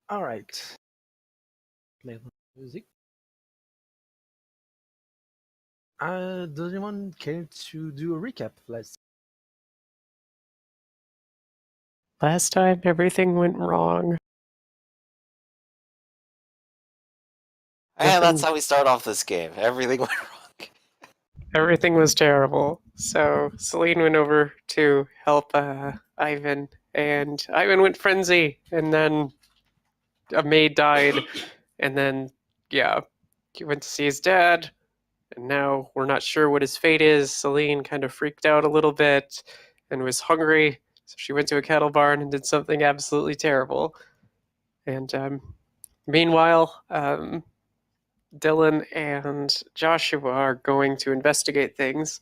All right. Play the music. Does anyone care to do a recap? Last time, everything went wrong. And that's Nothing. how we start off this game. Everything went wrong. Everything was terrible. So Celine went over to help Ivan, and Ivan went frenzy, and then a maid died, and then yeah, he went to see his dad, and now we're not sure what his fate is. Celine kind of freaked out a little bit and was hungry, so she went to a cattle barn and did something absolutely terrible. And meanwhile, Dylan and Joshua are going to investigate things,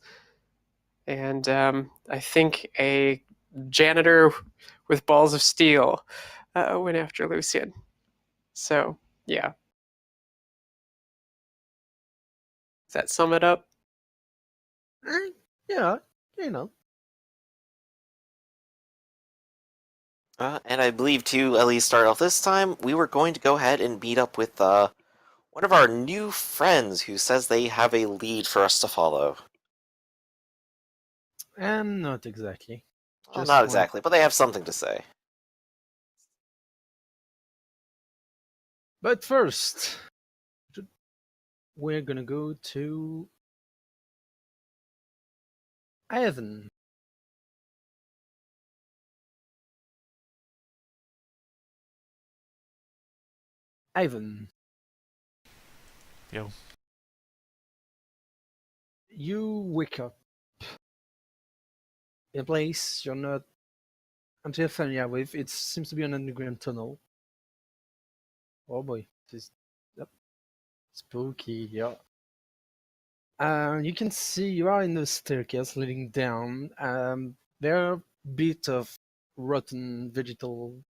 and I think a janitor with balls of steel went after Lucian. So, yeah. Does that sum it up? Yeah, you know. And I believe to at least start off this time, we were going to go ahead and meet up with one of our new friends who says they have a lead for us to follow. And not exactly. Well, not Just one. exactly, but they have something to say. But first, we're gonna go to Ivan. Ivan, Yo. you wake up in a place you're not until familiar with. It seems to be an underground tunnel. Oh boy, this yep, spooky. Yeah. You can see you are in the staircase leading down. There are a bit of rotten vegetal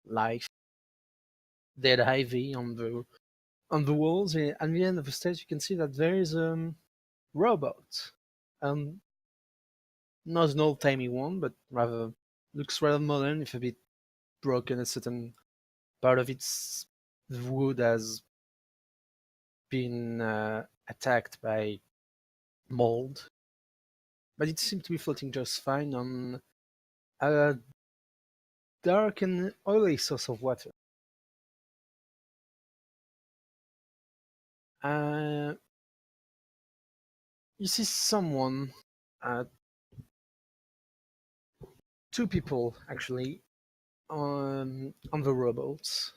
life, dead ivy on the walls. And at the end of the stage, you can see that there is a robot. Um, Not an old timey one, but rather looks rather modern, if a bit broken. A certain part of its wood has been attacked by mold, but it seemed to be floating just fine on a dark and oily source of water. Uh, you see someone, uh, two people actually, on the rowboats.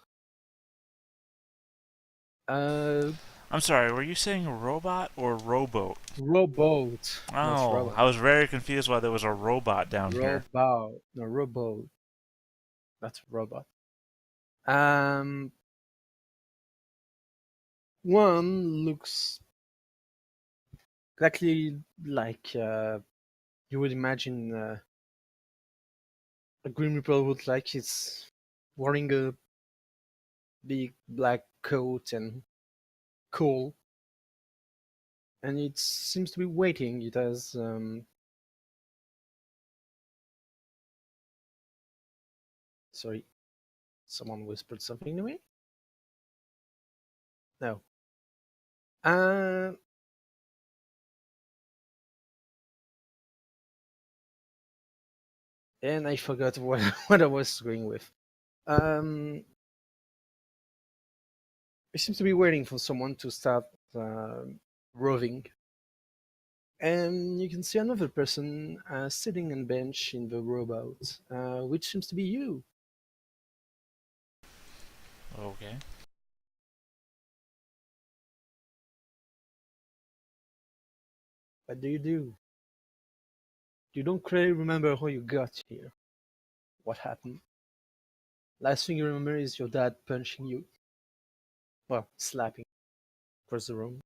Uh, I'm sorry, were you saying robot or rowboat? Rowboat, not Oh, robot. I was very confused why there was a robot down here. Rowboat, no rowboat. That's robot. Um, One looks exactly like you would imagine a Grim Reaper would like. He's wearing a big black coat and coal, and it seems to be waiting. It has sorry, someone whispered something to me. No. Uh, and I forgot what what I was going with. Um, it seems to be waiting for someone to start roving. And you can see another person sitting on a bench in the rowboat, which seems to be you. Okay. What do? You don't clearly remember how you got here. What happened? Last thing you remember is your dad punching you. Well, slapping across the room.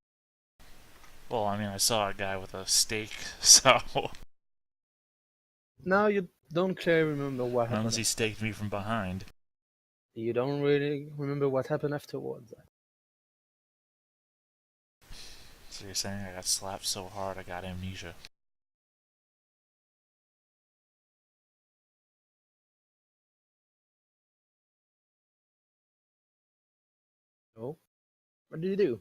Well, I mean, I saw a guy with a stake, so... Now you don't clearly remember what Unless happened. he staked me from behind. You don't really remember what happened afterwards. So you're saying I got slapped so hard I got amnesia. Oh, what do you do?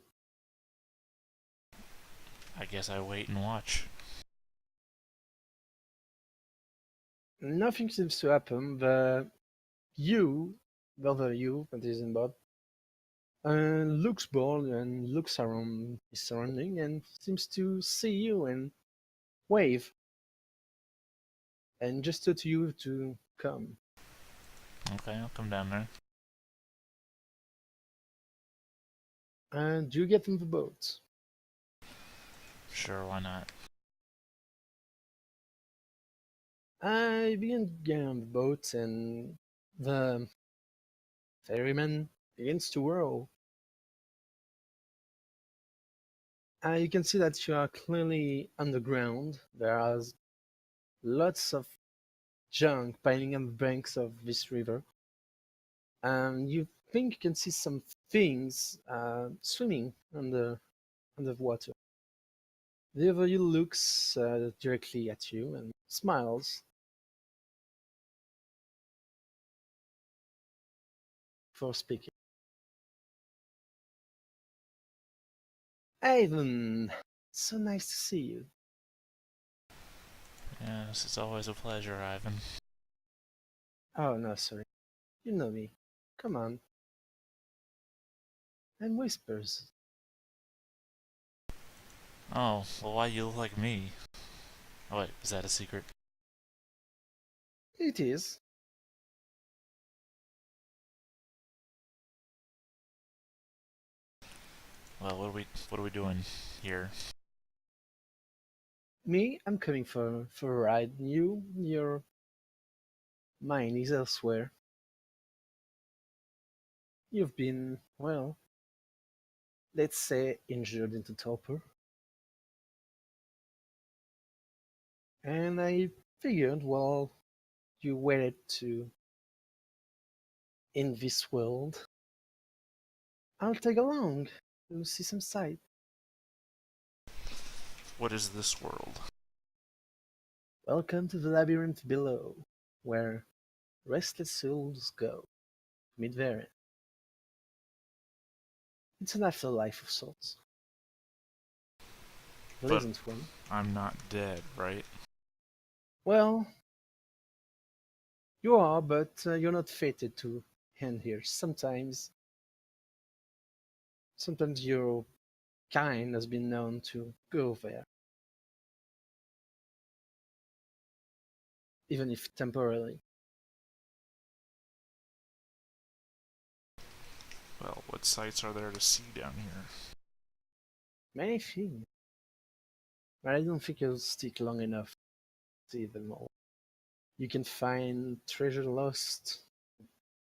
I guess I wait and watch. Nothing seems to happen. You, the you that is in Bob, looks bored and looks around his surrounding and seems to see you and wave and gesture to you to come. Okay, I'll come down there. And you get in the boat. Sure, why not? I begin getting on the boat and the ferryman begins to row. You can see that you are clearly underground. There are lots of junk piling on the banks of this river. And you think you can see some things swimming under the water. The other you looks directly at you and smiles. For speaking. Ivan, so nice to see you. Yes, it's always a pleasure, Ivan. Oh, no, sorry. You know me. Come on. And whispers. Oh, well, why you look like me? Oh, wait, is that a secret? It is. Well, what are we doing here? Me, I'm coming for a ride. Your mind is elsewhere. You've been, well, let's say injured into torpor. And I figured, well, you waited to in this world. I'll tag along to see some sight. What is this world? Welcome to the labyrinth below, where restless souls go to meet their end. It's an afterlife of sorts. Pleasant one. I'm not dead, right? Well, you are, but you're not fated to end here. Sometimes your kind has been known to go there, even if temporarily. Well, what sights are there to see down here? Many things, but I don't think you'll stick long enough to see them all. You can find treasure lost,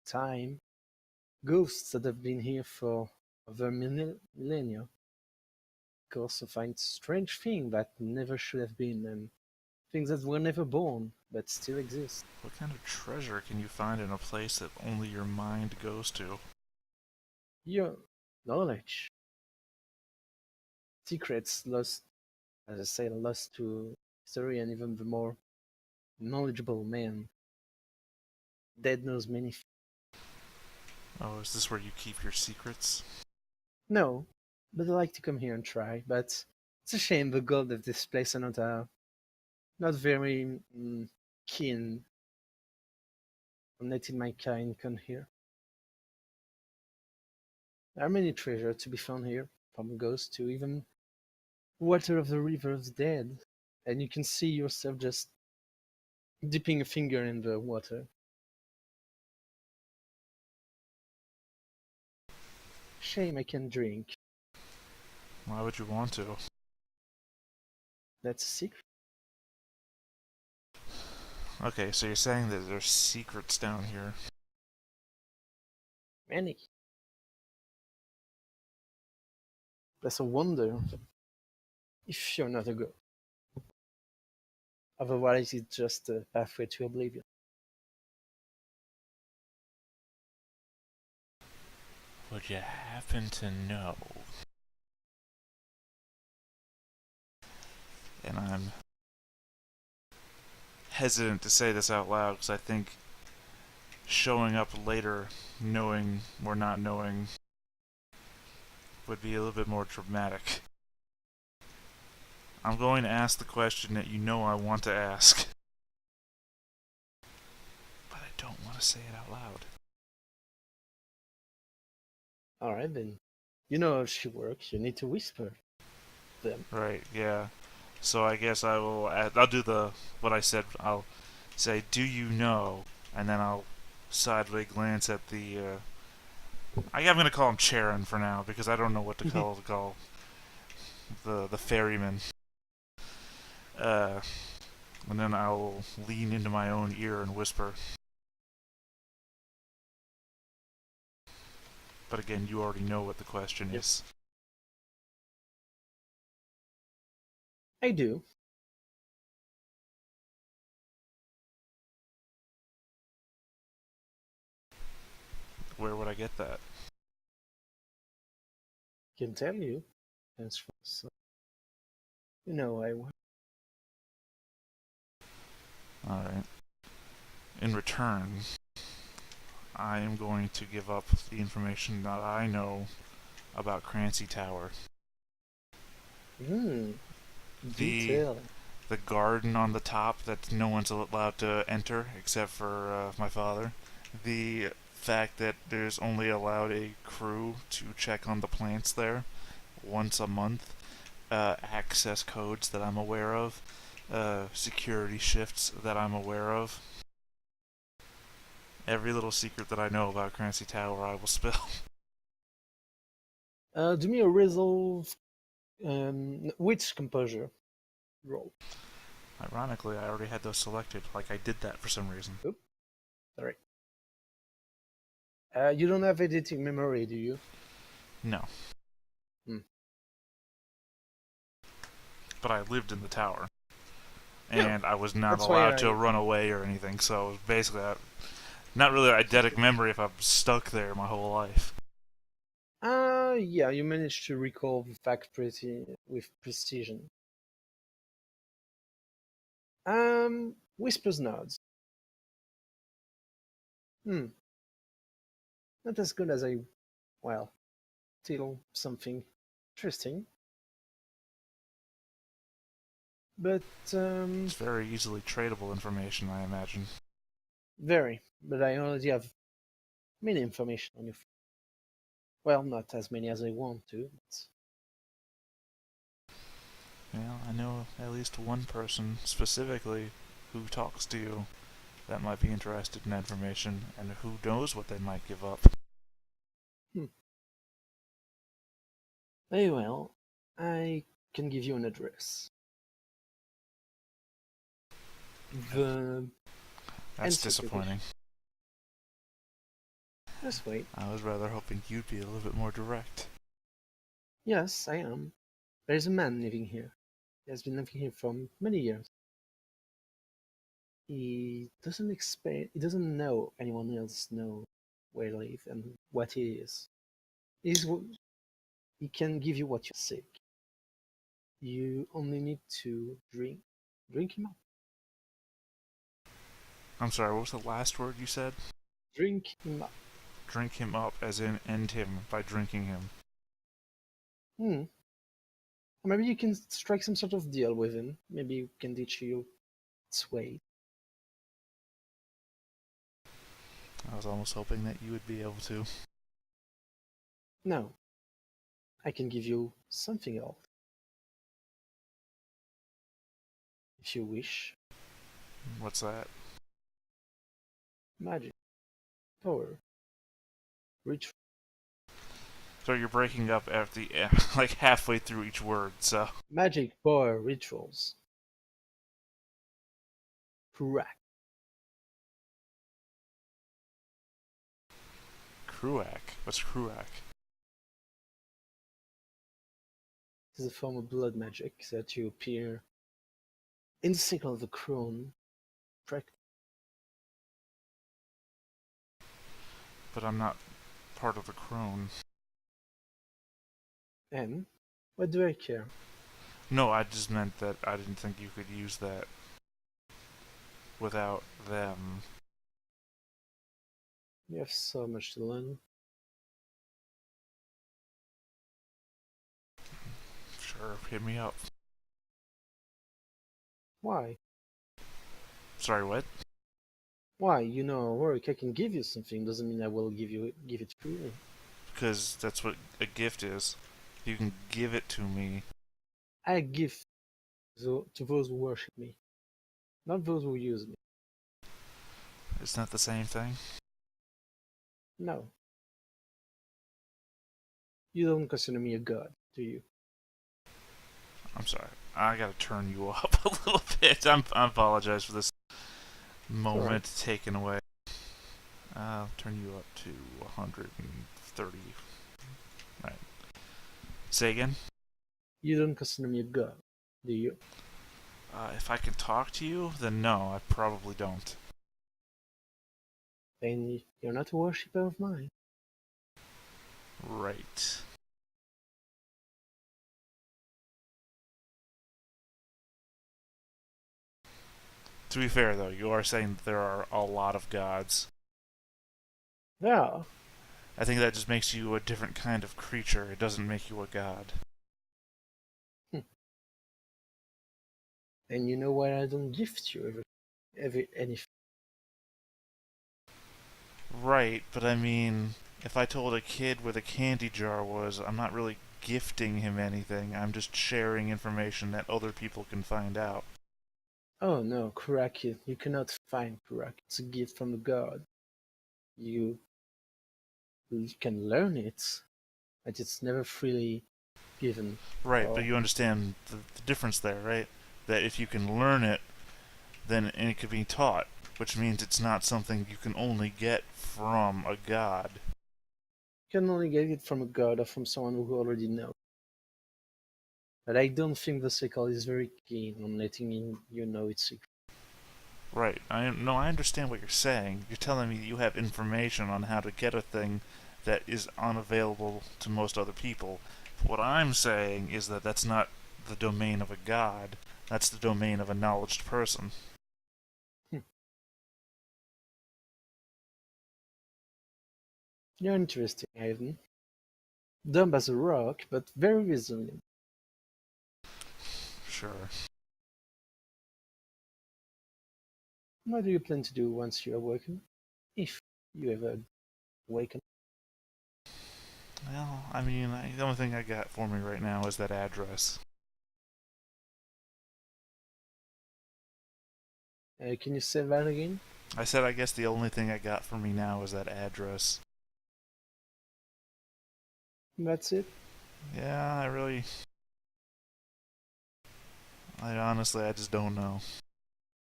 time, ghosts that have been here for over millennia. You can also find strange things that never should have been, and things that were never born but still exist. What kind of treasure can you find in a place that only your mind goes to? Your knowledge, secrets lost, as I say, lost to history, and even the more knowledgeable man. Dead knows many things. Oh, is this where you keep your secrets? No, but I like to come here and try. But it's a shame the gold of this place are not very keen on letting my kind come here. There are many treasures to be found here, from ghosts to even water of the river of the dead, and you can see yourself just dipping a finger in the water. Shame I can't drink. Why would you want to? That's a secret. Okay, so you're saying that there's secrets down here. Many. That's a wonder if you're not a ghost. Otherwise, it's just a pathway to oblivion. Would you happen to know? And I'm hesitant to say this out loud because I think showing up later, knowing or not knowing, would be a little bit more dramatic. I'm going to ask the question that you know I want to ask. But I don't want to say it out loud. Alright then. You know how she works, you need to whisper them. Right, yeah. So I guess I'll do what I said. I'll say, do you know? And then I'll sideways glance at I'm going to call him Charon for now, because I don't know what to call the ferryman. And then I'll lean into my own ear and whisper. But again, you already know what the question is. I do. Where would I get that? Can tell you. That's so. You know I want. Alright. In return, I am going to give up the information that I know about Crancy Tower. The The garden on the top that no one's allowed to enter except for my father. The fact that there's only allowed a crew to check on the plants there once a month. Access codes that I'm aware of. Security shifts that I'm aware of. Every little secret that I know about Crancy Tower I will spill. Do me a resolve wits composure roll. Ironically, I already had those selected, like I did that for some reason. Oop. Sorry. You don't have editing memory, do you? No. But I lived in the tower. And I was not That's why allowed to run away or anything, so basically, not really an eidetic memory if I'm stuck there my whole life. Yeah, you managed to recall the fact with precision. Whispers nods. Not as good as still something interesting. But, It's very easily tradable information, I imagine. very. But I already have many information on you. Well, not as many as I want to. Well, I know at least one person specifically who talks to you that might be interested in that information, and who knows what they might give up. Very well. I can give you an address. The That's answer to the disappointing. Just wait. I was rather hoping you'd be a little bit more direct. Yes, I am. There's a man living here. He has been living here for many years. He doesn't know anyone else know where he lives and what he is. He can give you what you seek. You only need to drink him up. I'm sorry, what was the last word you said? Drink him up. Drink him up, as in end him by drinking him. Maybe you can strike some sort of deal with him. Maybe you can teach you its way. I was almost hoping that you would be able to. No. I can give you something else. If you wish. What's that? Magic. Power. Ritual. So you're breaking up after like halfway through each word, so. Magic, power, rituals. Correct. Kruak? What's Kruak? This is a form of blood magic that you appear in the cycle of the crown. But I'm not part of the crone. And what do I care? No, I just meant that I didn't think you could use that without them. You have so much to learn. Sure, hit me up. Why? Sorry, what? Why? You know, work. I can give you something. Doesn't mean I will give it freely. Because that's what a gift is. You can give it to me. I give to those who worship me, not those who use me. It's not the same thing. No. You don't consider me a god, do you? I'm sorry. I gotta turn you up a little bit. I apologize for this moment taken away. I'll turn you up to 130. Right. Say again? You don't consider me a god, do you? If I can talk to you, then no, I probably don't. Then you're not a worshipper of mine. Right. To be fair, though, you are saying that there are a lot of gods. Yeah. I think that just makes you a different kind of creature. It doesn't make you a god. And you know why I don't gift you anything? Right, but I mean, if I told a kid where the candy jar was, I'm not really gifting him anything. I'm just sharing information that other people can find out. Oh no, Kuraki, you cannot find Kuraki. It's a gift from a god. You can learn it, but it's never freely given. Right, Or but you understand the difference there, right? That if you can learn it, then it can be taught, which means it's not something you can only get from a god. you can only get it from a god or from someone who already knows. But I don't think the cycle is very keen on letting you know its secret. Right. I understand what you're saying. You're telling me that you have information on how to get a thing that is unavailable to most other people. But what I'm saying is that that's not the domain of a god. That's the domain of a knowledged person. You're interesting, Hayden. Dumb as a rock, but very resilient. Sure. What do you plan to do once you awaken? If you ever awaken. Well, I mean, the only thing I got for me right now is that address. Can you say that again? I said I guess the only thing I got for me now is that address. That's it? Yeah, honestly, I just don't know.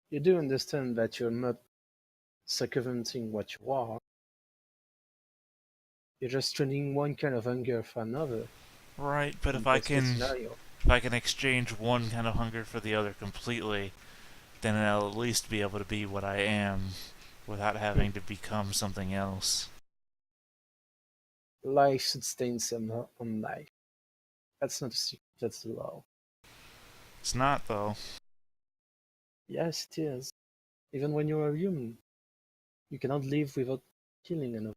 You do understand that you're not circumventing what you are. You're just trading one kind of hunger for another. Right, but in if I best case can scenario. if I can exchange one kind of hunger for the other completely, then I'll at least be able to be what I am without having to become something else. Life sustains on life. That's not a secret, that's the law. It's not, though. Yes, it is. Even when you're a human, you cannot live without killing another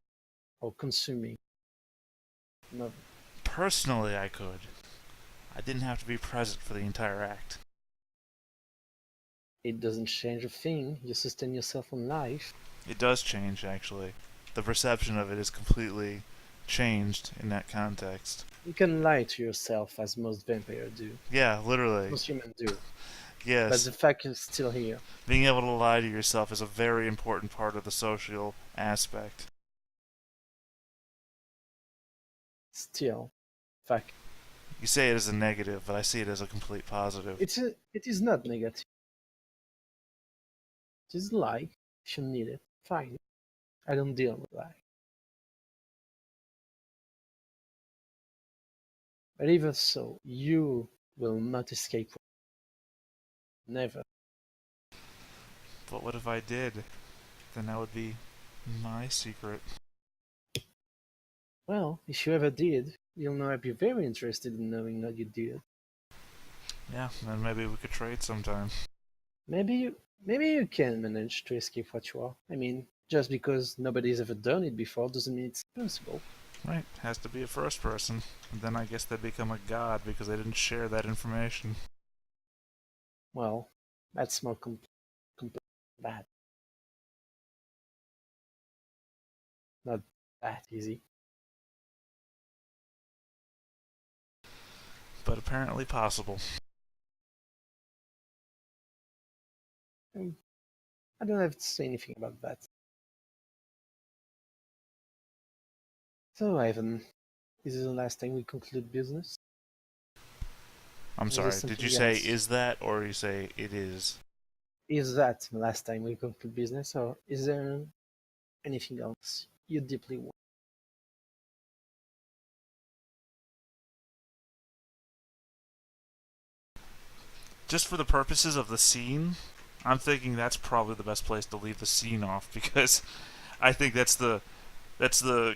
or consuming another. Personally, I could. I didn't have to be present for the entire act. It doesn't change a thing. You sustain yourself on life. It does change, actually. The perception of it is completely changed in that context. You can lie to yourself as most vampires do. Yeah, literally. Most humans do. But Yes. the fact is still here. Being able to lie to yourself is a very important part of the social aspect. Still. Fact. You say it as a negative, but I see it as a complete positive. It is not negative. It is lie. If you need it, fine. I don't deal with lie. But even so, you will not escape. Never. But what if I did? Then that would be my secret. Well, if you ever did, you'll know I'd be very interested in knowing that you did. Yeah, then maybe we could trade sometime. Maybe you can manage to escape what you are. I mean, just because nobody's ever done it before doesn't mean it's possible. Right, has to be a first person. And then I guess they become a god because they didn't share that information. Well, that's more bad. Not that easy. But apparently possible. I don't have to say anything about that. So, Ivan, is this the last time we conclude business? I'm Is there sorry, did you something say else? is that or you say it is? Is that the last time we conclude business, or is there anything else you deeply want? Just for the purposes of the scene, I'm thinking that's probably the best place to leave the scene off because I think that's the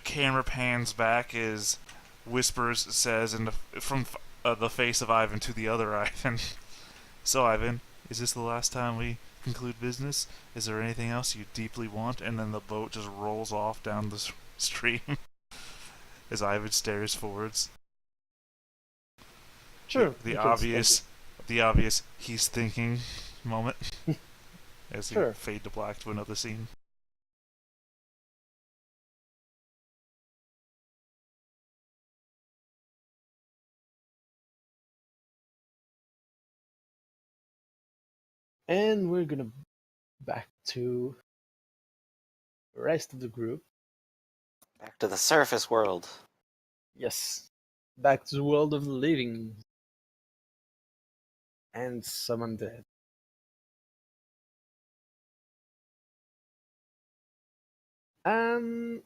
camera pans back as Whispers says from the face of Ivan to the other Ivan. So Ivan, is this the last time we conclude business? Is there anything else you deeply want? And then the boat just rolls off down the stream as Ivan stares forwards. Sure. The you can spend obvious he's thinking moment as Sure. we fade to black to another scene. And we're gonna back to the rest of the group. Back to the surface world. Yes, back to the world of the living. And some undead. And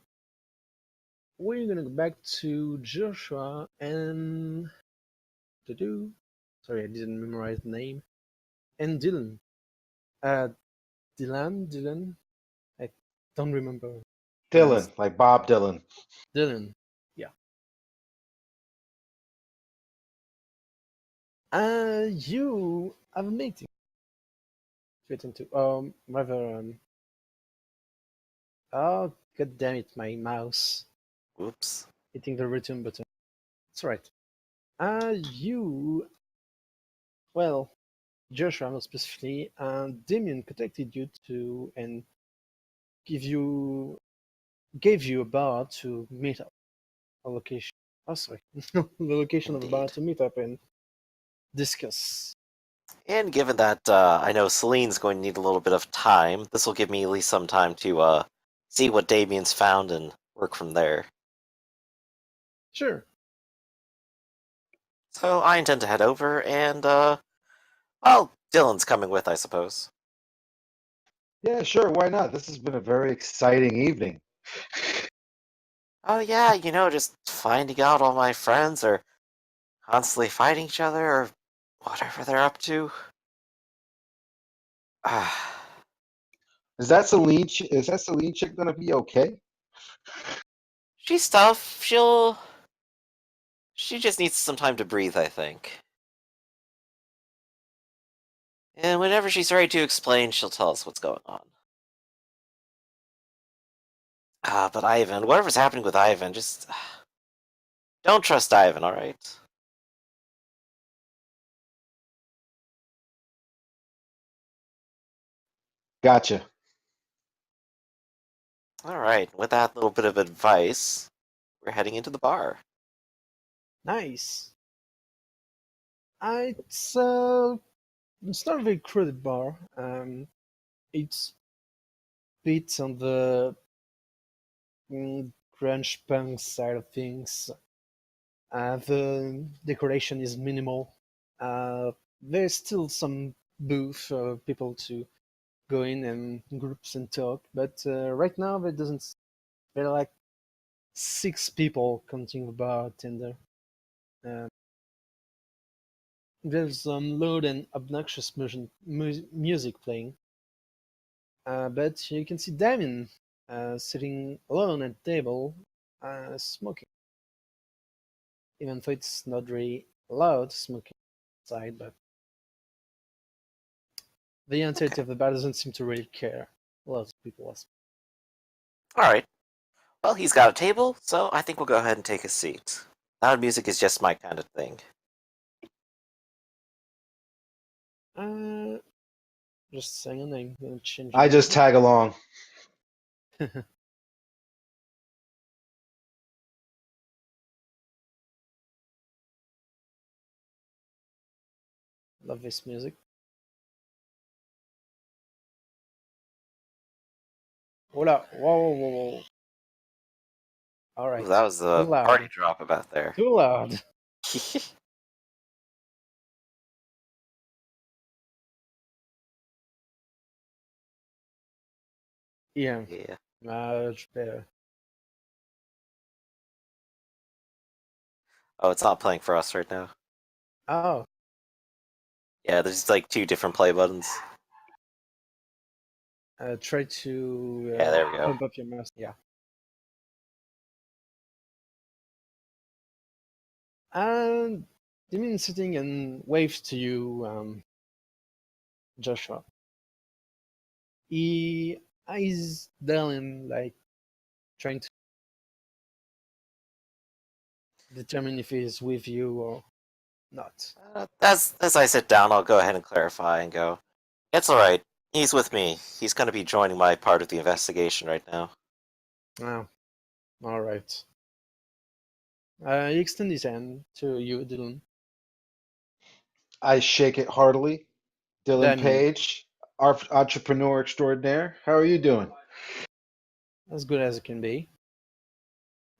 we're gonna go back to Joshua and sorry, I didn't memorize the name. And Dylan. Uh, Dylan. I don't remember. Dylan, like Bob Dylan. Dylan. Yeah. You have a meeting to attend to. Rather. Oh, god damn it, my mouse Whoops. hitting the return button. It's right. Well, Joshua, more specifically, Damien contacted you to and gave you a bar to meet up. A location. Oh, sorry, the location of a bar Indeed. to meet up and discuss. And given that I know Celine's going to need a little bit of time, this will give me at least some time to see what Damien's found and work from there. Sure. So I intend to head over and, Dylan's coming with, I suppose. Yeah, sure, why not? This has been a very exciting evening. Oh yeah, just finding out all my friends are constantly fighting each other or whatever they're up to. Ah, Is that Celine chick gonna be okay? she's tough. She just needs some time to breathe, I think. And whenever she's ready to explain, she'll tell us what's going on. But Ivan, whatever's happening with Ivan, just don't trust Ivan, alright? Gotcha. Alright, with that little bit of advice, we're heading into the bar. Nice. It's not a very crowded bar. It's a bit on the grunge punk side of things. The decoration is minimal. There's still some booth for people to go in groups and talk, but right now there are like 6 people counting the bartender. Uh, there's some loud and obnoxious music playing, but you can see Damien sitting alone at the table, smoking. Even though it's not really loud smoking outside, but the entirety Okay. of the bar doesn't seem to really care. A lot of people are. Alright. Well, he's got a table, so I think we'll go ahead and take a seat. Loud music is just my kind of thing. Just saying, I'm gonna change. I just tag along. Love this music. Hola! Whoa, whoa, whoa! All right. Ooh, that was Too a loud. party drop about there. Too loud. Yeah, Yeah. much better. Oh, it's not playing for us right now. Oh, Yeah, there's like 2 different play buttons. try to Yeah, there we go. pump up your mouse. Yeah. And Demon sitting and waves to you, Joshua. He eyes Dylan like trying to determine if he's with you or not. As I sit down, I'll go ahead and clarify and go, it's alright. He's with me. He's going to be joining my part of the investigation right now. Oh, all right. He extends his hand to you, Dylan. I shake it heartily. Dylan Then Page, entrepreneur extraordinaire. How are you doing? as good as it can be.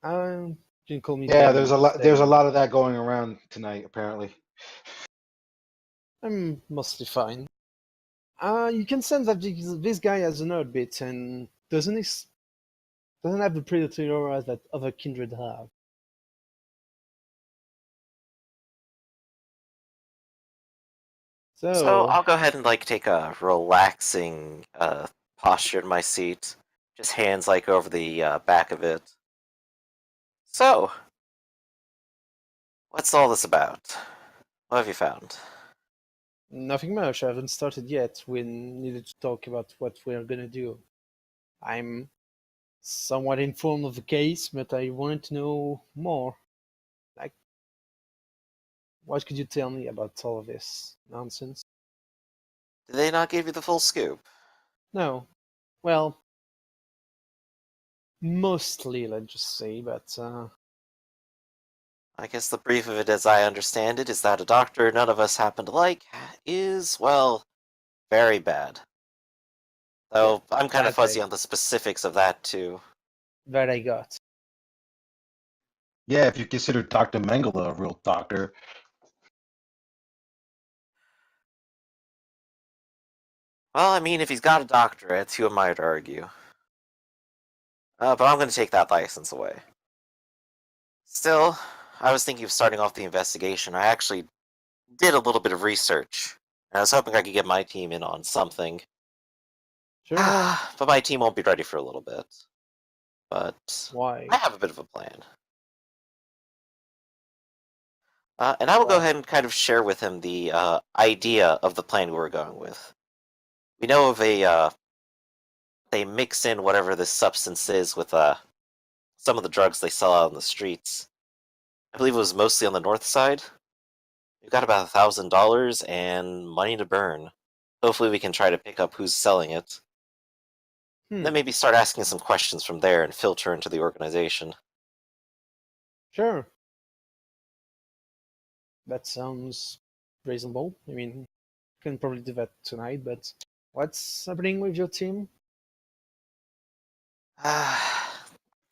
You can call me Yeah, Devin. there's a lot of that going around tonight, apparently. I'm mostly fine. You can sense that this guy has a nerd bit and doesn't have the predatory aura that other kindred have. So So I'll go ahead and like take a relaxing posture in my seat. Just hands like over the back of it. So, what's all this about? What have you found? nothing much. I haven't started yet. We needed to talk about what we're gonna do. I'm somewhat informed of the case, but I wanted to know more. Like, what could you tell me about all of this nonsense? Did they not give you the full scoop? No. Well, mostly, let's just say, but I guess the brief of it, as I understand it, is that a doctor none of us happen to like is, well, very bad. yeah, Though I'm kind of that fuzzy on the specifics of that, too. I got. Yeah, if you consider Dr. Mengele a real doctor. Well, I mean, if he's got a doctorate, who am I to argue? But I'm going to take that license away. Still, I was thinking of starting off the investigation. I actually did a little bit of research, and I was hoping I could get my team in on something. Sure. But my team won't be ready for a little bit. But Why? I have a bit of a plan. And I will go Well, ahead and kind of share with him the idea of the plan we were going with. We know of they mix in whatever this substance is with some of the drugs they sell out on the streets. I believe it was mostly on the north side. We've got about $1,000 and money to burn. Hopefully we can try to pick up who's selling it. Then maybe start asking some questions from there and filter into the organization. Sure. That sounds reasonable. I mean, can probably do that tonight, but what's happening with your team?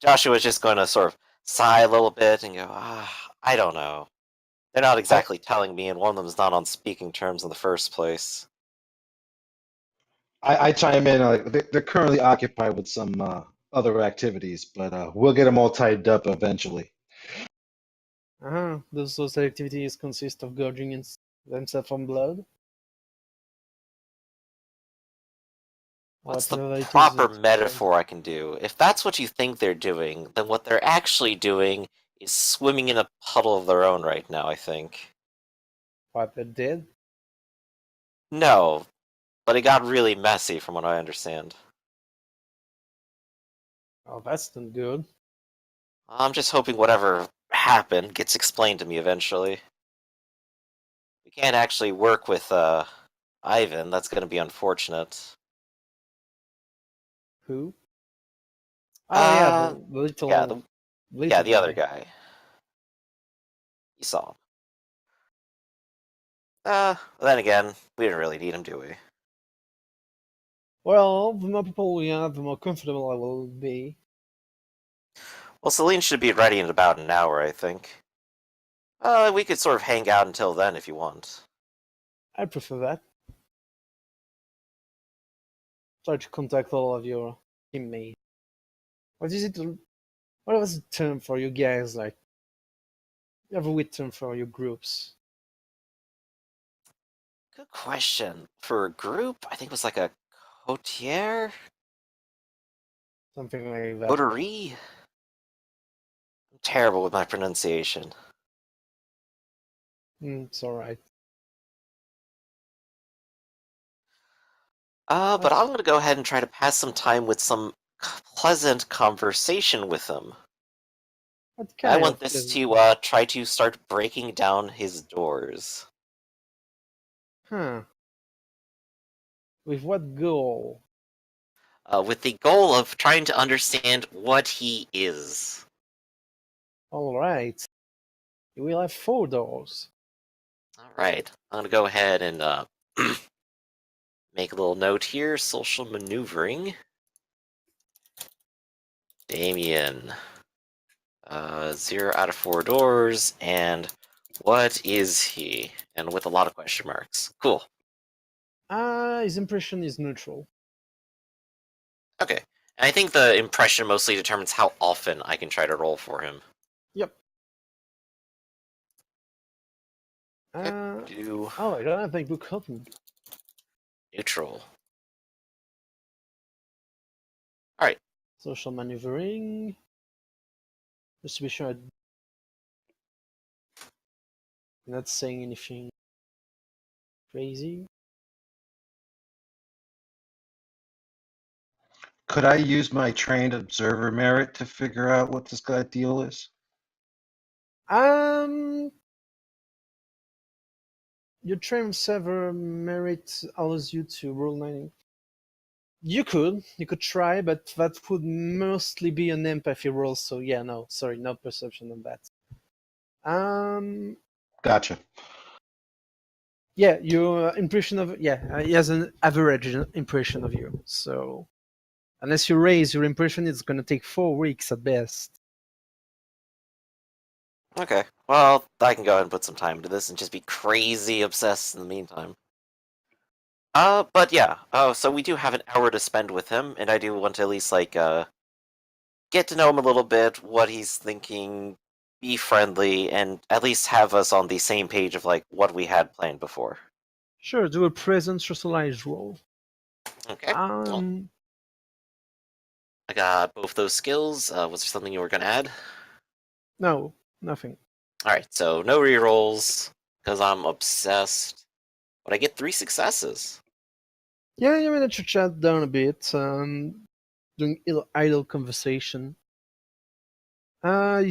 Joshua's just going to sort of sigh a little bit and go, I don't know. They're not exactly telling me, and one of them's not on speaking terms in the first place. I chime in. They're currently occupied with some other activities, but we'll get them all tied up eventually. Those activities consist of gorging themselves on blood? What's the Whatever it is, proper it's metaphor I can do? If that's what you think they're doing, then what they're actually doing is swimming in a puddle of their own right now, I think. what they did. No, but it got really messy from what I understand. Oh, that's not good. I'm just hoping whatever happened gets explained to me eventually. We can't actually work with Ivan. That's going to be unfortunate. Who? Oh yeah, Uh, the little yeah, the other guy. guy. You saw him. Then again, we didn't really need him, do we? Well, the more people we have, the more comfortable I will be. Well, Celine should be ready in about an hour, I think. We could sort of hang out until then if you want. I prefer that. Try to contact all of your teammates. What is it? What was the term for you guys? Like, you have a weird term for your groups. Good question. For a group, I think it was like a coterie? Something like that. Coterie? I'm terrible with my pronunciation. It's alright. But I'm gonna go ahead and try to pass some time with some pleasant conversation with him. What I kind want of this pleasant- to try to start breaking down his doors. Huh. With what goal? With the goal of trying to understand what he is. Alright. You will have 4 doors. Alright, I'm gonna go ahead and make a little note here. Social maneuvering. Damien. 0 out of 4 doors, and what is he? And with a lot of question marks. Cool. His impression is neutral. Okay. And I think the impression mostly determines how often I can try to roll for him. Yep. Do Oh, I don't have my book open. neutral. Alright. Social maneuvering. Just to be sure I'm not saying anything crazy. Could I use my trained observer merit to figure out what this guy's deal is? Your train server merit allows you to roll 90. You could try, but that would mostly be an empathy roll. So yeah, no, sorry, no perception on that. Gotcha. Yeah, your impression of he has an average impression of you. So unless you raise your impression, it's gonna take 4 weeks at best. Okay. Well, I can go ahead and put some time into this and just be crazy obsessed in the meantime. But yeah. Oh, so we do have an hour to spend with him, and I do want to at least, like, get to know him a little bit, what he's thinking, be friendly, and at least have us on the same page of, like, what we had planned before. Sure, do a present socialized roll. Okay. Well, Um, I got both those skills. Was there something you were gonna add? no, nothing. Alright, so no rerolls, because I'm obsessed. But I get 3 successes. Yeah, you managed to chat down a bit, doing idle conversation. He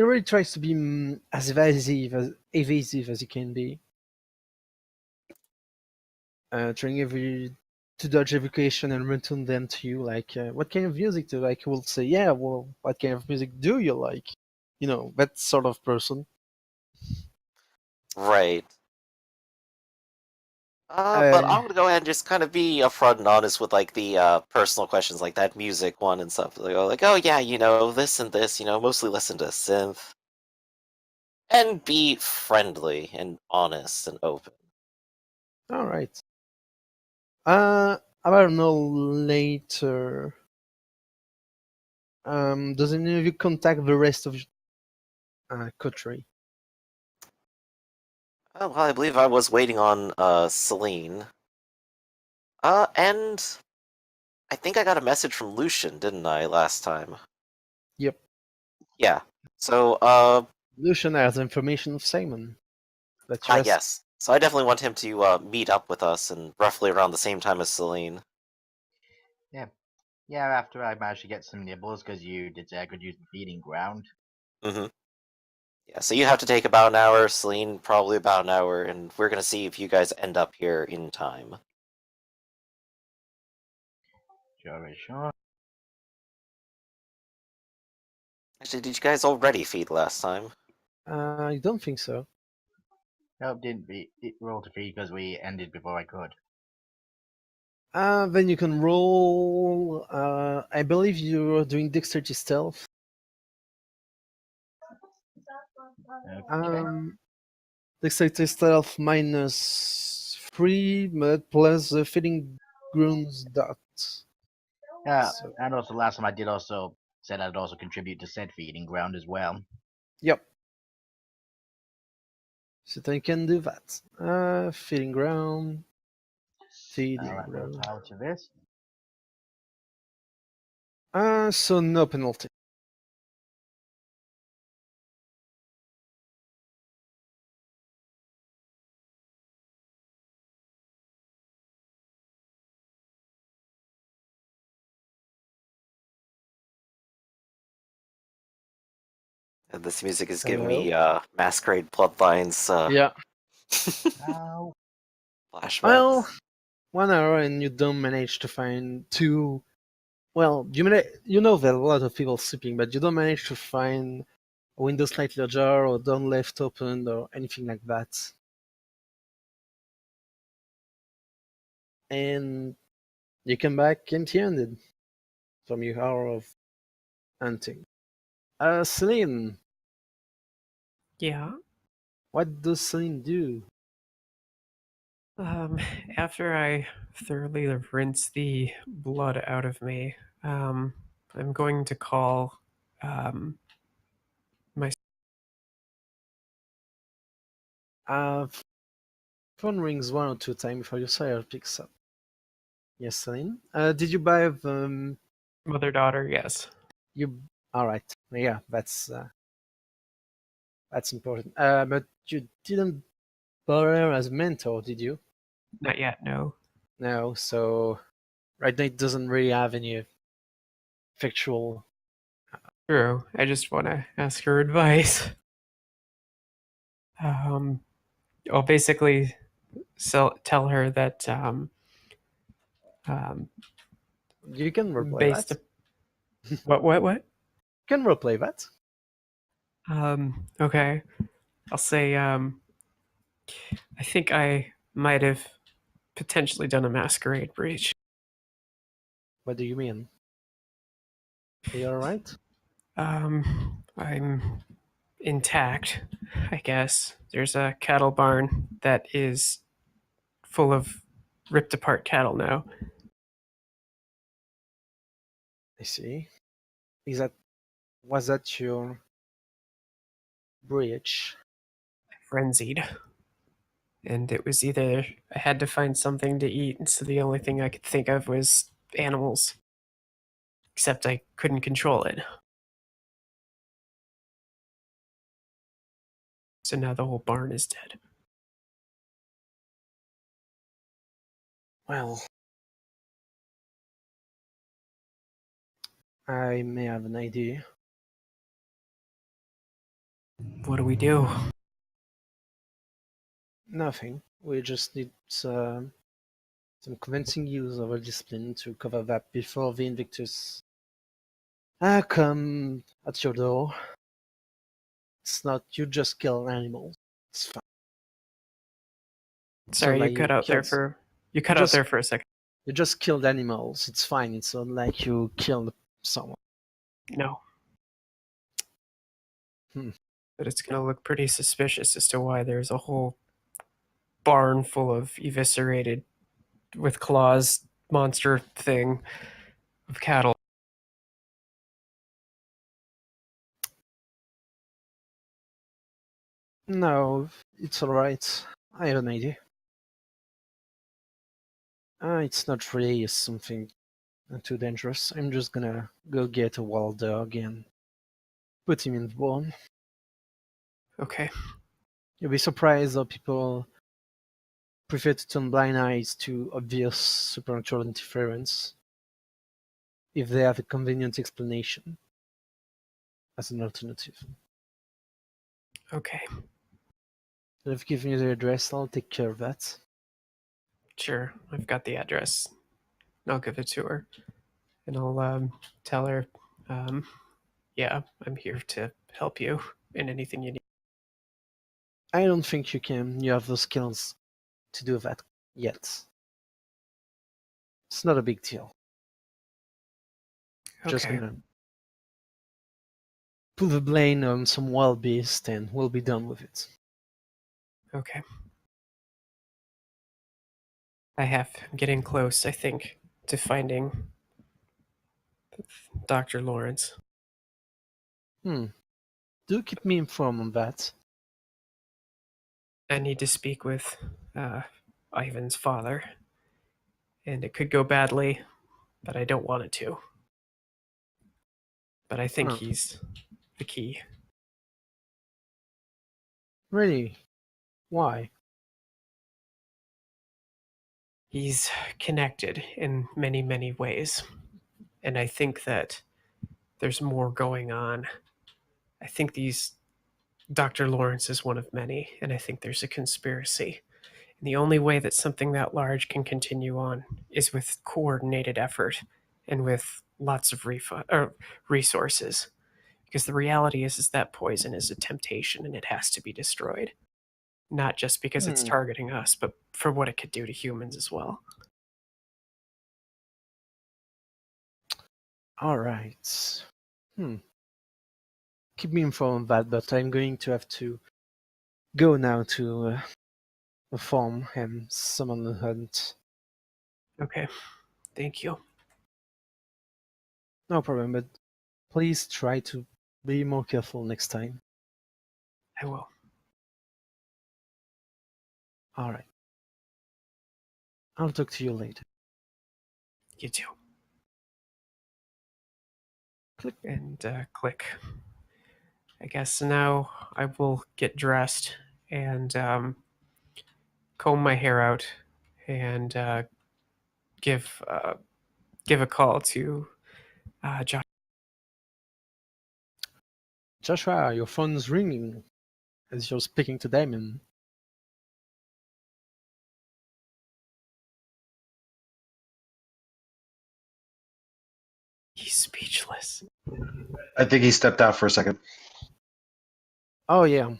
really tries to be as evasive as he can be. Trying to dodge every question and return them to you, like, what kind of music do you like? He will say, yeah, well, what kind of music do you like? You know, that sort of person. Right. But I'm gonna go ahead and just kind of be upfront and honest with, like, the personal questions, like that music one and stuff. Like, oh yeah, this and this, mostly listen to synth. And be friendly and honest and open. All right. I don't know later. Does any of you contact the rest of Coterie? Oh, well, I believe I was waiting on Celine. And I think I got a message from Lucian, didn't I, last time? Yep. Yeah. So, Lucian has information of Simon. That you asked. yes. So I definitely want him to meet up with us and roughly around the same time as Celine. Yeah. Yeah, after I managed to get some nibbles, because you did say I could use the feeding ground. Mm-hmm. Yeah, so you have to take about an hour, Celine probably about an hour, and we're gonna see if you guys end up here in time. Sure. Actually, did you guys already feed last time? I don't think so. Nope, didn't be roll to feed because we ended before I could. Then you can roll. I believe you're doing dexterity stealth. Okay. Dexterity stealth -3, but plus the feeding grounds dot. Yeah, So, and also last time I did also said I'd also contribute to said feeding ground as well. yep. So you can do that. Feeding ground. Feeding Alright, ground. willpower to this. So no penalty. And this music is giving Hello? me Masquerade Bloodlines Yeah. Ow. flashbacks. Well, 1 hour and you don't manage to find two. Well, you know that a lot of people sleeping, but you don't manage to find a window slightly ajar or door left open or anything like that. And you come back empty-handed from your hour of hunting. Celine, Yeah. what does Celine do? After I thoroughly rinse the blood out of me, I'm going to call my Uh, phone rings 1 or 2 times before your sire picks up. Yes, Celine. Did you buy mother-daughter. Yes, you? All right. Yeah, that's important. But you didn't buy her as mentor, did you? not yet. No. No. So right now it doesn't really have any factual. True. I just want to ask her advice. Um, I'll basically tell her that um, You can roleplay based that. what? You can roleplay that. Okay. I'll say I think I might have potentially done a masquerade breach. What do you mean? Are you all right? I'm intact, I guess. There's a cattle barn that is full of ripped apart cattle now. I see. Was that your bridge? Frenzied. And it was either I had to find something to eat, so the only thing I could think of was animals. Except I couldn't control it. So now the whole barn is dead. Well, I may have an idea. What do we do? Nothing. We just need some convincing use of our discipline to cover that before the Invictus come at your door. It's not you just kill animals. It's fine. Sorry, not you like cut out there for a second. you just killed animals. It's fine. It's not like you killed someone. No. Hmm. But it's gonna look pretty suspicious as to why there's a whole barn full of eviscerated with claws monster thing of cattle. No, it's alright. I have an idea. It's not really something too dangerous. I'm just gonna go get a wild dog and put him in the barn. Okay. You'll be surprised how people prefer to turn blind eyes to obvious supernatural interference. if they have a convenient explanation as an alternative. Okay, They've given you the address, I'll take care of that. sure. I've got the address. I'll give it to her. And I'll tell her, yeah, I'm here to help you in anything you need. I don't think you have the skills to do that yet. It's not a big deal. Just Okay, gonna put the blame on some wild beast and we'll be done with it. okay. I'm getting close, I think, to finding Dr. Lawrence. Do keep me informed on that. I need to speak with Ivan's father. And it could go badly, but I don't want it to. But I think Oh. he's the key. Really? Why? He's connected in many, many ways. And I think that there's more going on. I think Dr. Lawrence is one of many, and I think there's a conspiracy. And the only way that something that large can continue on is with coordinated effort and with lots of resources. Because the reality is that poison is a temptation and it has to be destroyed. Not just because it's targeting us, but for what it could do to humans as well. Alright. Keep me informed on that, but I'm going to have to go now to a farm and summon the hunt. Okay, thank you. No problem, but please try to be more careful next time. I will. Alright. I'll talk to you later. You too. Click. And click. I guess now I will get dressed and comb my hair out and give a call to Josh. Joshua, your phone's ringing as you're speaking to Damon. He's speechless. I think he stepped out for a second. Oh yeah.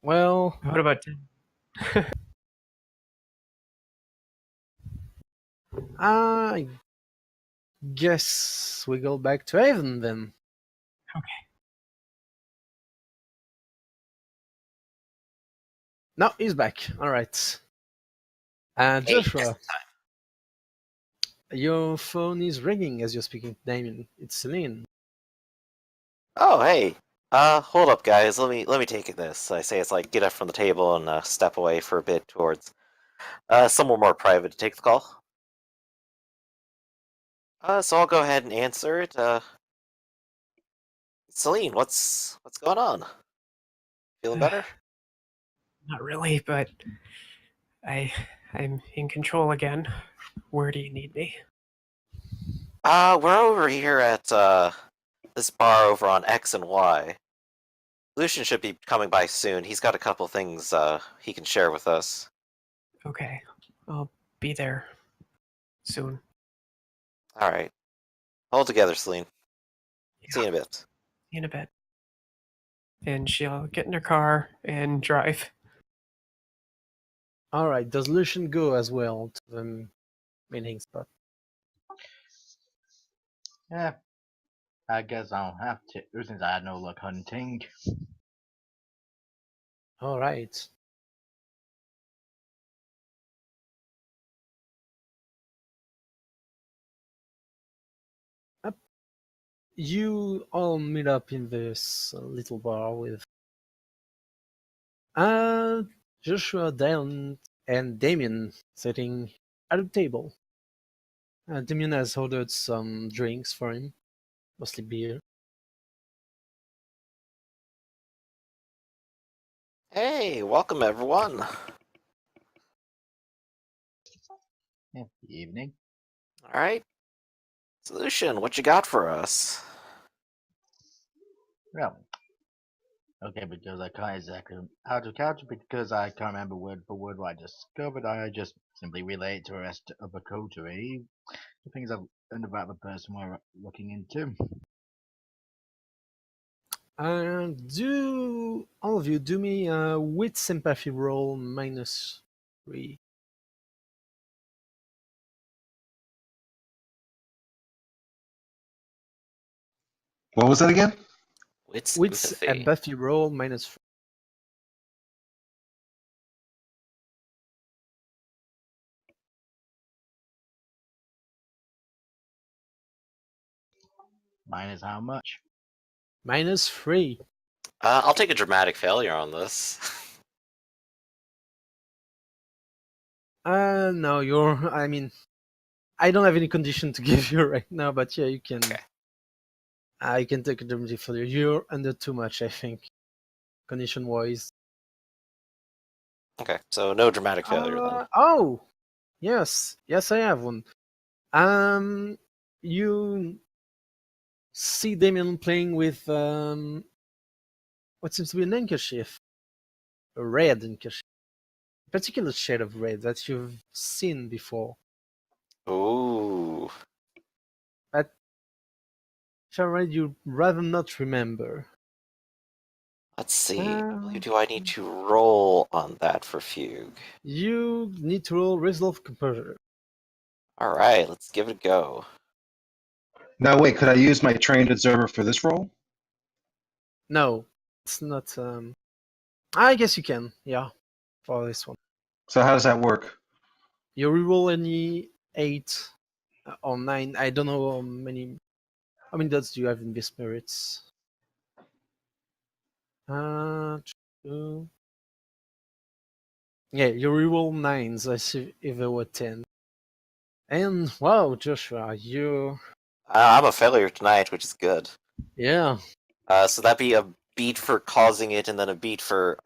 Well, What about Tim? I guess we go back to Haven then. Okay. No, he's back. Alright. Hey, Joshua, your phone is ringing as you're speaking to Damien. It's Celine. Oh, hey. Hold up, guys. Let me take this. I say it's like get up from the table and step away for a bit towards somewhere more private to take the call. So I'll go ahead and answer it. Celine, what's going on? Feeling better? Not really, but I'm in control again. Where do you need me? We're over here at this bar over on X and Y. Lucian should be coming by soon. He's got a couple things he can share with us. Okay, I'll be there soon. All right. Hold together, Celine. See you in a bit. In a bit. And she'll get in her car and drive. Alright, does Lucian go as well to the meeting spot? Yeah, I guess I'll have to, since I had no luck hunting. Alright. You all meet up in this little bar with Joshua, Dylan, and Damien sitting at a table. Damien has ordered some drinks for him, mostly beer. Hey, welcome everyone. Yeah, evening. All right. Solution, what you got for us? Well, okay, because I can't exactly how to couch it because I can't remember word for word what I discovered. I just simply relate to the rest of the coterie the things I've learned about the person we're looking into. Do all of you do me with sympathy roll -3. What was that again? With With sympathy. empathy roll -3. Mine is how much? -3. I'll take a dramatic failure on this. No, you're. I mean, I don't have any condition to give you right now, but yeah, you can. Okay. You can take a dramatic failure. You're under too much, I think, condition wise. Okay, so no dramatic failure then. Oh, yes, I have one. You see Damien playing with what seems to be an handkerchief, a red handkerchief, a particular shade of red that you've seen before. Ooh. But Sharon, you'd rather not remember. Let's see. What do I need to roll on that for Fugue? You need to roll Resolve Composure. Alright, let's give it a go. Now wait, could I use my trained observer for this role? No, it's not. I guess you can, yeah, for this one. So how does that work? You reroll any 8 or 9. I don't know how many dots do you have in the spirits? 2. Yeah, you reroll 9s as if there were 10. And wow, Joshua, you. I'm a failure tonight, which is good. Yeah. So that'd be a beat for causing it, and then a beat for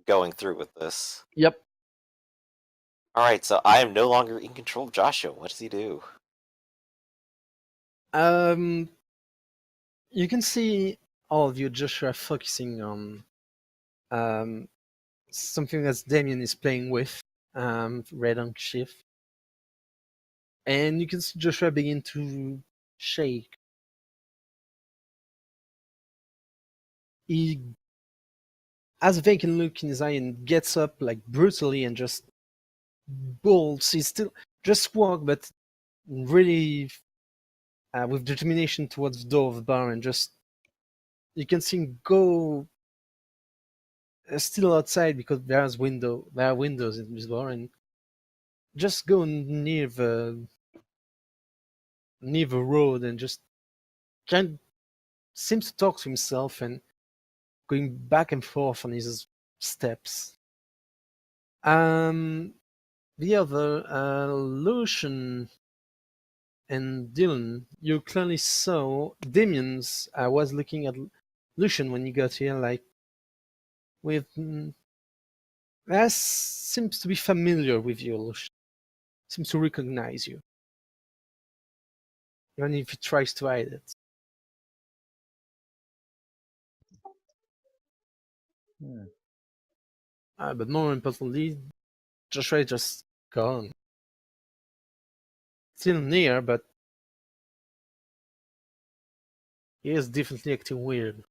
going through with this. Yep. Alright, so I am no longer in control of Joshua. What does he do? You can see all of you, Joshua, focusing on something that Damien is playing with, red handkerchief. And you can see Joshua begin to shake. He has a vacant look in his eye and gets up like brutally and just bolts. He's still just walk, but really with determination towards the door of the bar, and just you can see him go still outside because there are windows in this bar, and just go near the road and just kind seems to talk to himself and going back and forth on his steps. The other, Lucian and Dylan, you clearly saw Damien's was looking at Lucian when you got here, like with that seems to be familiar with you, Lucian. Seems to recognize you, even if he tries to hide it. But more importantly, Joshua is just gone. Still near, but he is definitely acting weird.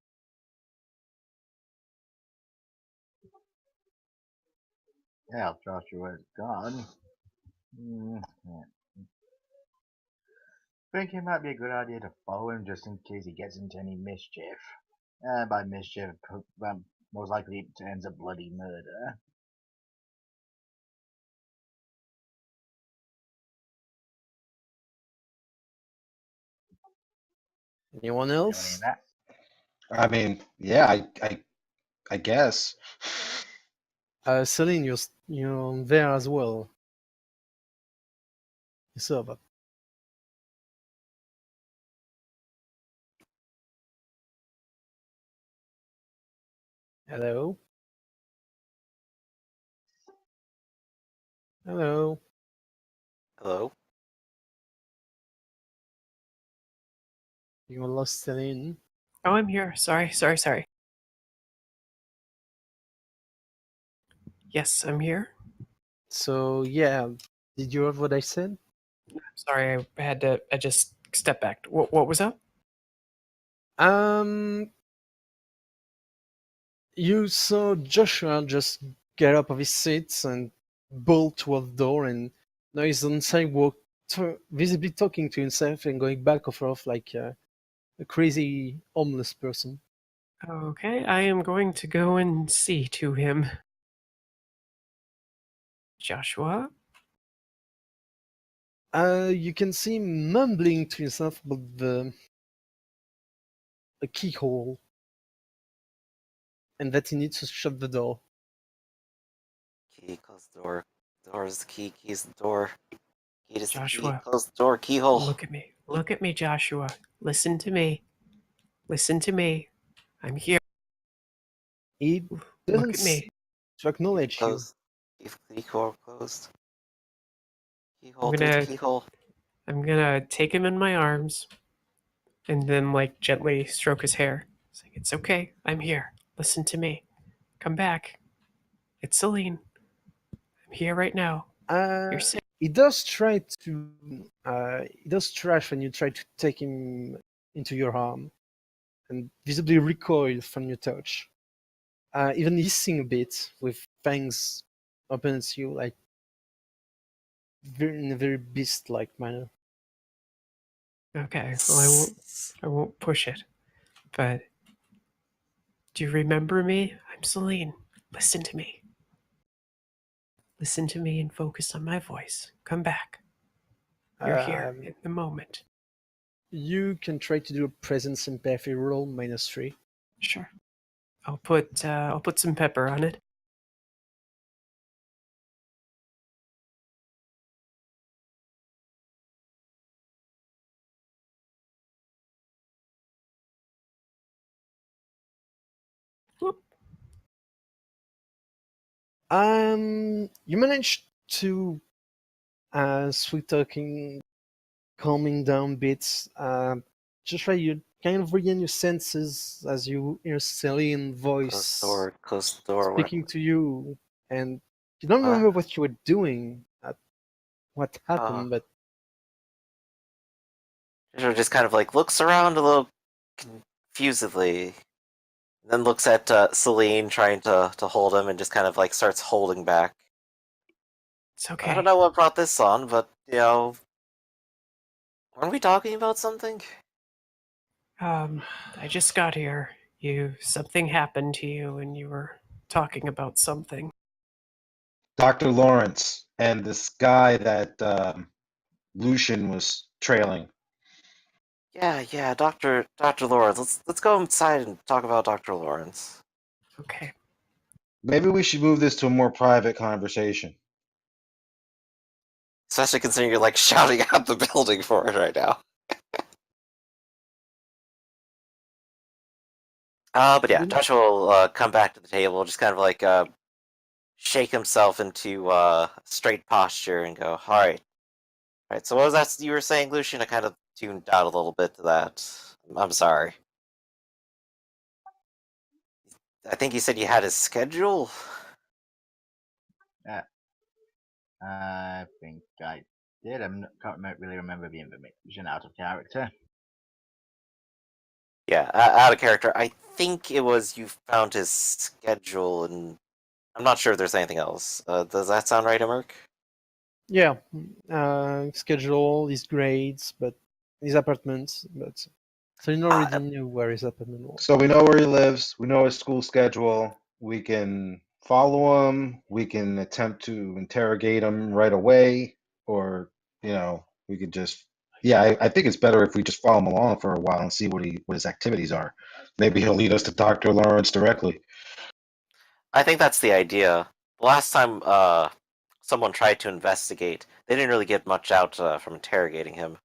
Yeah, Joshua is gone. Think it might be a good idea to follow him just in case he gets into any mischief. By mischief, most likely it ends up bloody murder. Anyone Feeling else? that? I mean, yeah, I guess. Celine, you're there as well. You saw that. Hello? Hello? Hello? You lost Celine. Oh, I'm here. Sorry. Yes, I'm here. So yeah, did you hear what I said? Sorry, I just stepped back. What was up? You saw Joshua just get up of his seat and bolt toward the door, and now he's on the sidewalk, visibly talking to himself and going back and forth like a crazy homeless person. Okay, I am going to go and see to him. Joshua? You can see him mumbling to himself about a keyhole, and that he needs to shut the door. Key, close the door. Door is the key. Key's the door. Key is the key. Joshua. Close the door. Keyhole. Look at me, Joshua. Listen to me. I'm here. He Look doesn't at me. to acknowledge you. Closed. Keyhole closed. Keyhole I'm through gonna- the keyhole. I'm gonna take him in my arms and then like gently stroke his hair. Saying, it's okay. I'm here. Listen to me. Come back. It's Celine. I'm here right now. You're safe. He does try to. He does trash when you try to take him into your arm, and visibly recoil from your touch. Even hissing a bit with fangs open at you, like in a very beast-like manner. Okay. Well, I won't push it. But do you remember me? I'm Celine. Listen to me. Listen to me and focus on my voice. Come back. You're here in the moment. You can try to do a presence empathy roll -3. Sure. I'll put some pepper on it. Whoop. You managed to sweet talking, calming down bits. Just try you kind of regain your senses as you hear Celine voice Close the door. speaking to you, and you don't What? remember what you were doing at what happened, but Joshua just kind of like looks around a little confusedly, then looks at Celine trying to hold him and just kind of like starts holding back. It's okay. I don't know what brought this on, but weren't we talking about something? I just got here. Something happened to you and you were talking about something. Dr. Lawrence and this guy that Lucian was trailing. Yeah, Dr. Lawrence. Let's go inside and talk about Dr. Lawrence. Okay. Maybe we should move this to a more private conversation. Especially considering you're like shouting out the building for it right now. But yeah, Joshua will come back to the table, just kind of like shake himself into straight posture and go, Alright, so what was that you were saying, Lucian? I kind of tuned out a little bit to that. I'm sorry. I think you said you had his schedule? I think I did. Can't really remember the information out of character. Yeah, out of character. I think it was you found his schedule, and I'm not sure if there's anything else. Does that sound right, Emerk? yeah, schedule, his grades, but his apartment, but so you already knew where his apartment was. So we know where he lives. We know his school schedule. We can follow him. We can attempt to interrogate him right away, or we could just. Yeah, I think it's better if we just follow him along for a while and see what his activities are. Maybe he'll lead us to Dr. Lawrence directly. I think that's the idea. Last time someone tried to investigate, they didn't really get much out from interrogating him.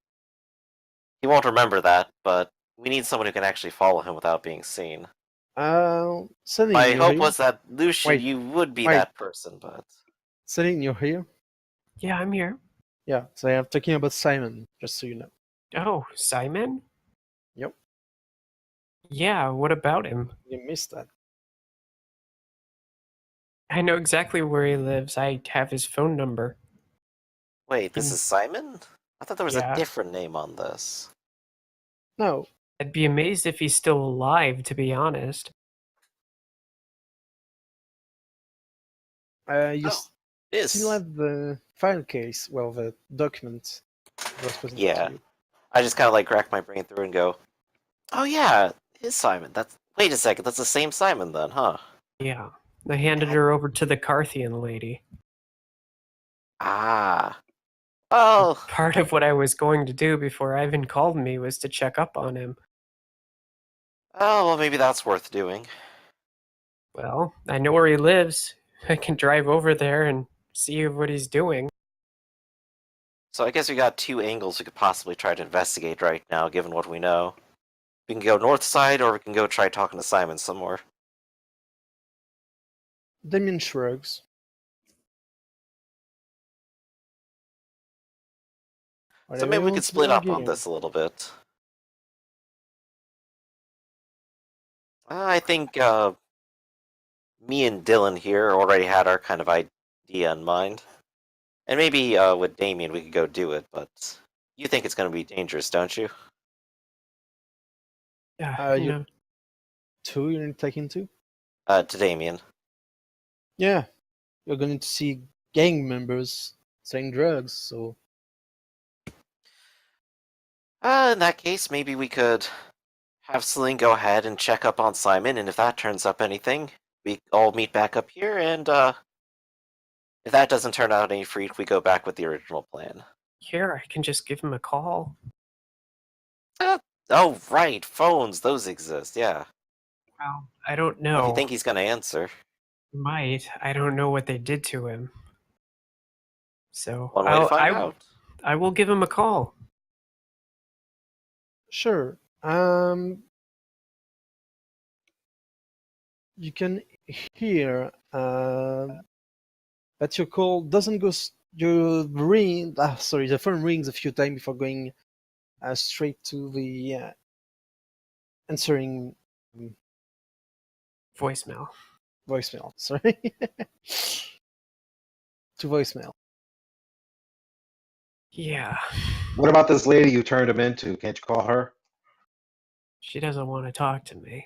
He won't remember that, but we need someone who can actually follow him without being seen. Celine, My you're hope here? was that Lucian, Wait, you would be wait. that person, but Celine, you're here? Yeah, I'm here. Yeah, so I'm talking about Simon, just so you know. Oh, Simon? Yep, Yeah, what about him? you missed that. I know exactly where he lives. I have his phone number. Wait, this Mm. is Simon? I thought there was a Yeah. different name on this. No, I'd be amazed if he's still alive, to be honest. you Oh, it still is. have the file case, well, the document that was presented to Yeah. you. I just kind of like rack my brain through and go, oh yeah, it is Simon. Wait a second, that's the same Simon then, huh? Yeah. I handed her over to the Carthian lady. Ah. Oh, Part of what I was going to do before Ivan called me was to check up on him. well, maybe that's worth doing. Well, I know where he lives. I can drive over there and see what he's doing. So I guess we got two angles we could possibly try to investigate right now, given what we know. We can go north side, or we can go try talking to Simon some more. Damien shrugs. So Whatever maybe you we want could to do, split I'm up on game. this a little bit. I think me and Dylan here already had our kind of idea in mind. And maybe with Damien we could go do it, but you think it's going to be dangerous, don't you? Yeah, you You know. two, you're taking two? To Damien. Yeah, you're going to see gang members selling drugs, so In that case, maybe we could have Celine go ahead and check up on Simon, and if that turns up anything, we all meet back up here, and if that doesn't turn out any freak, we go back with the original plan. Here, I can just give him a call. Oh, right, phones, those exist, yeah. Well, I don't Well, if you know. think he's gonna answer, Might. I don't know what they did to him. So one way to find out. I will give him a call. sure. You can hear that your call doesn't go. Your ring. Sorry, the phone rings a few times before going straight to the answering Voicemail. voicemail. Sorry, to voicemail. Yeah. What about this lady you turned him into? Can't you call her? She doesn't want to talk to me.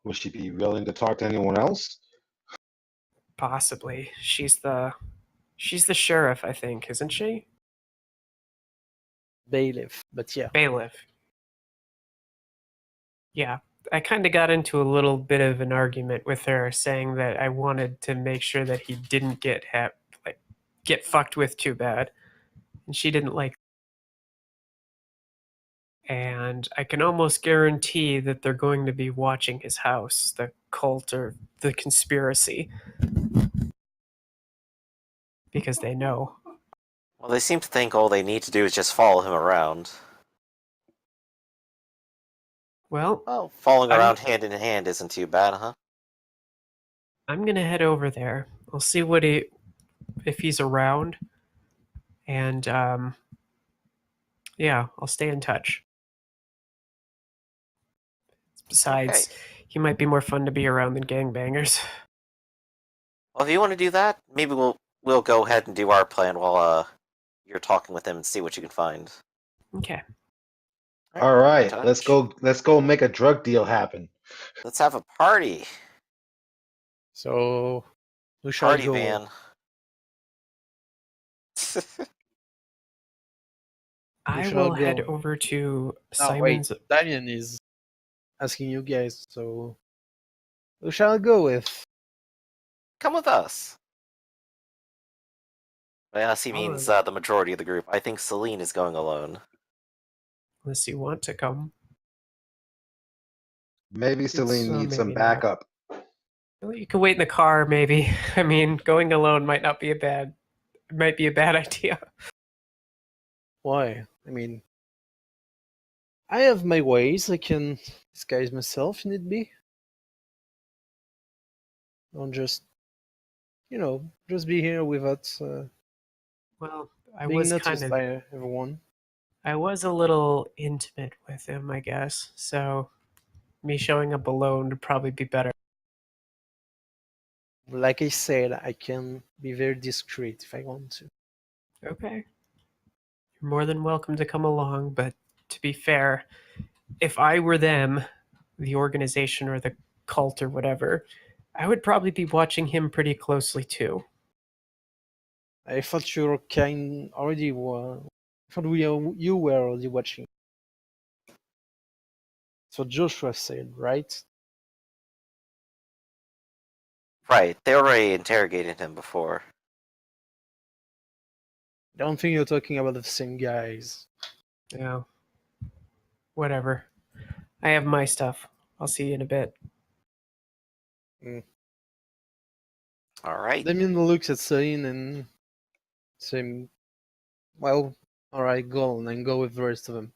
Would she be willing to talk to anyone else? Possibly. She's the sheriff, I think, isn't she? Bailiff, but yeah. Bailiff. Yeah. I kind of got into a little bit of an argument with her, saying that I wanted to make sure that he didn't get fucked with too bad, and she didn't like. And I can almost guarantee that they're going to be watching his house, the cult or the conspiracy, because they know. Well, they seem to think all they need to do is just follow him around. Well, Well, following I'm- around hand in hand isn't too bad, huh? I'm gonna head over there. I'll see if he's around, and yeah, I'll stay in touch. Besides, he might be more fun to be around than gangbangers. Well, if you want to do that, maybe we'll go ahead and do our plan while you're talking with him and see what you can find. Okay. All right, touch. let's go make a drug deal happen. Let's have a party. So who shall Party go? van. I shall will head go? over to Oh wait, Simon's. Damien is asking you guys. So who shall I go with? Come with us. Unless he means the majority of the group. I think Celine is going alone. Unless you want to come. Maybe Celine needs some maybe not. backup. Well, you can wait in the car, maybe. I mean, going alone might be a bad idea. Why? I mean, I have my ways. I can disguise myself if need be. Don't just, just be here without Well, I being was noticed kind of by everyone. I was a little intimate with him, I guess. So me showing up alone would probably be better. Like I said, I can be very discreet if I want to. Okay. You're more than welcome to come along, but to be fair, if I were them, the organization or the cult or whatever, I would probably be watching him pretty closely too. I thought you were already were. I thought you were already watching. That's what Joshua said, right? Right, they already interrogated him before. I don't think you're talking about the same guys. Yeah. Whatever. I have my stuff. I'll see you in a bit. All right. Damien looks at Celine and saying, well, alright, go on and go with the rest of them.